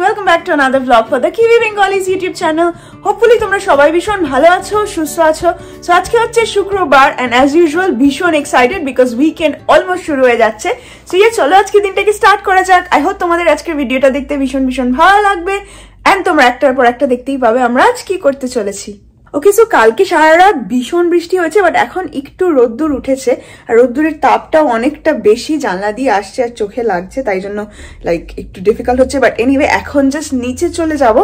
welcome back to another vlog for the Kiwi Bengalis YouTube channel. Hopefully তোমরা সবাই ভীষণ ভালো আছো, সুস্থ আছো। সো আজকে হচ্ছে শুক্রবার and as usual ভীষণ excited because weekend almost শুরু হয়ে যাচ্ছে। সো চলো আজকে দিনটাকে স্টার্ট করা যাক। I hope তোমাদের আজকের ভিডিওটা দেখতে ভীষণ ভালো লাগবে and তোমরা একটার পর একটা দেখতেই পাবে আমরা আজ কি করতে চলেছি। ওকে, সো কালকে সারা রাত ভীষণ বৃষ্টি হয়েছে, বাট এখন একটু রোদ্দুর উঠেছে আর রোদ্দুরের তাপটাও অনেকটা বেশি জানলা দিয়ে আসছে আর চোখে লাগছে, তাই জন্য লাইক একটু ডিফিকাল্ট হচ্ছে। বাট এনিওয়ে এখন জাস্ট নিচে চলে যাব,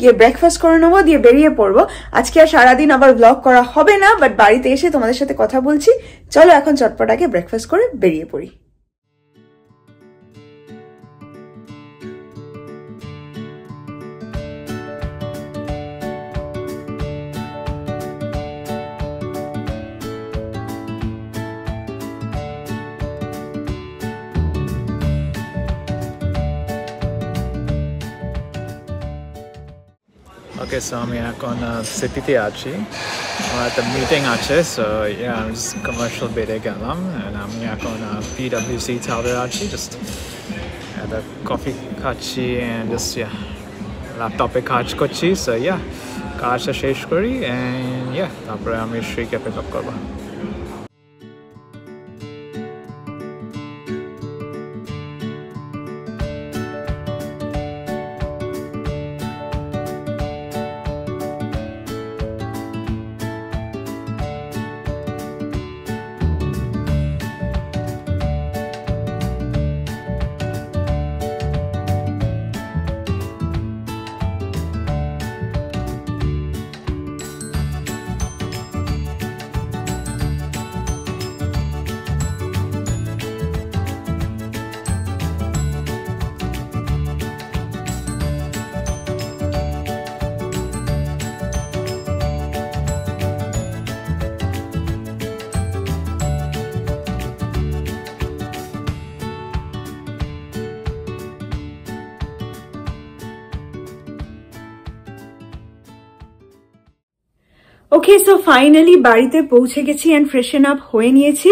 গিয়ে ব্রেকফাস্ট করে নেবো, দিয়ে বেরিয়ে পড়বো। আজকে আর সারাদিন আবার ব্লগ করা হবে না, বাট বাড়িতে এসে তোমাদের সাথে কথা বলছি। চলো এখন চটপট আগে ব্রেকফাস্ট করে বেরিয়ে পড়ি। Okay, so আমি এখন সিটিতে আছি, আমার একটা মিটিং আছে, সো আমি কমার্শিয়াল বেডে গেলাম। আমি এখন PwC টাওয়ারে আছি, জাস্ট একটা কফি খাচ্ছি অ্যান্ড জাস্ট ল্যাপটপে কাজ করছি। সো কাজটা শেষ করি অ্যান্ড তারপরে আমি শ্রীকে পিক আপ করবো। ওকে, সো ফাইনালি বাড়িতে পৌঁছে গেছি অ্যান্ড ফ্রেশন আপ হয়ে নিয়েছি।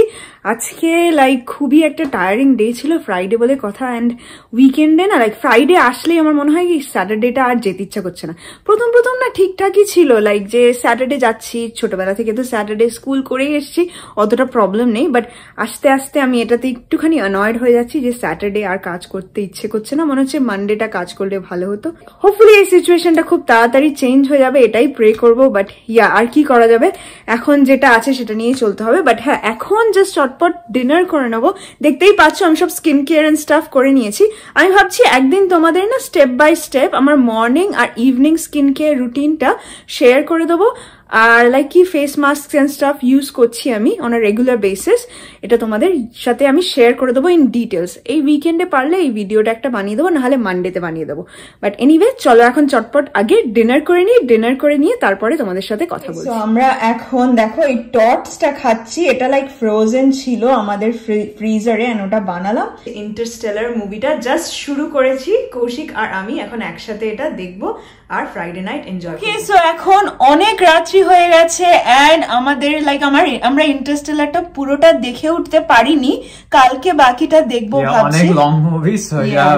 আজকে লাইক খুবই একটা টায়ারিং ডে ছিল, ফ্রাইডে বলে কথা। অ্যান্ড উইকেন্ডে না লাইক ফ্রাইডে আসলেই আমার মনে হয় কি স্যাটারডেটা আর যেতে ইচ্ছা করছে না। প্রথম না ঠিকঠাকই ছিল, লাইক যে স্যাটারডে যাচ্ছি, ছোটবেলা থেকে তো স্যাটারডে স্কুল করেই এসেছি, অতটা প্রবলেম নেই। বাট আস্তে আস্তে আমি এটাতে একটুখানি অ্যানয়েড হয়ে যাচ্ছি যে স্যাটারডে আর কাজ করতে ইচ্ছে করছে না, মনে হচ্ছে মানডেটা কাজ করলে ভালো হতো। হোপফুলি এই সিচুয়েশনটা খুব তাড়াতাড়ি চেঞ্জ হয়ে যাবে, এটাই প্রে করবো। বাট আর কি করা যাবে, এখন যেটা আছে সেটা নিয়েই চলতে হবে। বাট হ্যাঁ, এখন জাস্ট চটপট ডিনার করে নেবো। দেখতেই পাচ্ছ আমি সব স্কিন কেয়ার এন্ড স্টাফ করে নিয়েছি। আমি ভাবছি একদিন তোমাদের না স্টেপ বাই স্টেপ আমার মর্নিং আর ইভিনিং স্কিন কেয়ার রুটিনটা শেয়ার করে দেবো। আর লাইক কি face mask and stuff use করছি আমি অন আ রেগুলার বেসিস, এটা তোমাদের সাথে আমি শেয়ার করে দেবো ইন ডিটেলস। এই উইকেন্ডে পারলে এই ভিডিওটা একটা বানিয়ে দেবো, নাহলে মানডেতে বানিয়ে দেবো। বাট এনিওয়ে চলো এখন চটপট আগে ডিনার করে নিই, ডিনার করে নিয়ে তারপরে তোমাদের সাথে কথা বলছি। আমরা এখন দেখো এই টর্চটা খাচ্ছি, এটা লাইক ফ্রোজেন ছিল আমাদের ফ্রিজারে, ওটা বানালাম। ইন্টারস্টেলার মুভিটা জাস্ট শুরু করেছি কৌশিক আর আমি, এখন একসাথে এটা দেখবো আর ফ্রাইডে নাইট এনজয় করব। সো এখন অনেক রাত্রি হয়ে গেছে এন্ড আমাদের লাইক আমরা ইন্টারস্টেলারটা পুরোটা দেখে উঠতে পারিনি, কালকে বাকিটা দেখবো ভাবছি। অনেক লং মুভি, সো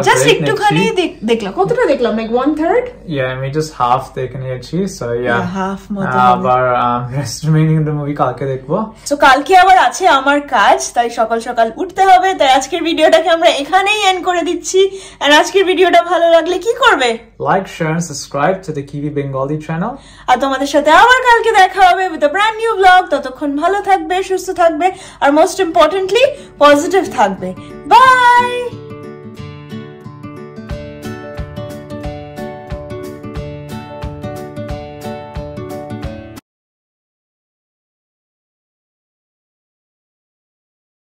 জাস্ট একটুখানি দেখলাম। কতটা দেখলাম, লাইক 1/3? আমি জাস্ট হাফ দেখে নিয়েছি। সো হাফ মতো, আবার রেস্ট রিমেইনিং দ্য মুভি কালকে দেখবো। সো কালকে আবার আছে আমার কাজ, তাই সকাল সকাল উঠতে হবে। তাই আজকের ভিডিওটাকে আমরা এখানেই এন্ড করে দিচ্ছি। আর আজকের ভিডিওটা ভালো লাগলে কি করবে? Like, share and subscribe to the Kiwi Bengali channel. আর তোমাদের সাথে আবার কালকে দেখা হবে with a brand new blog. ততক্ষণ ভালো থাকবে, সুস্থ থাকবে আর মোস্ট ইম্পর্টেন্টলি পজিটিভ থাকবে। বাই।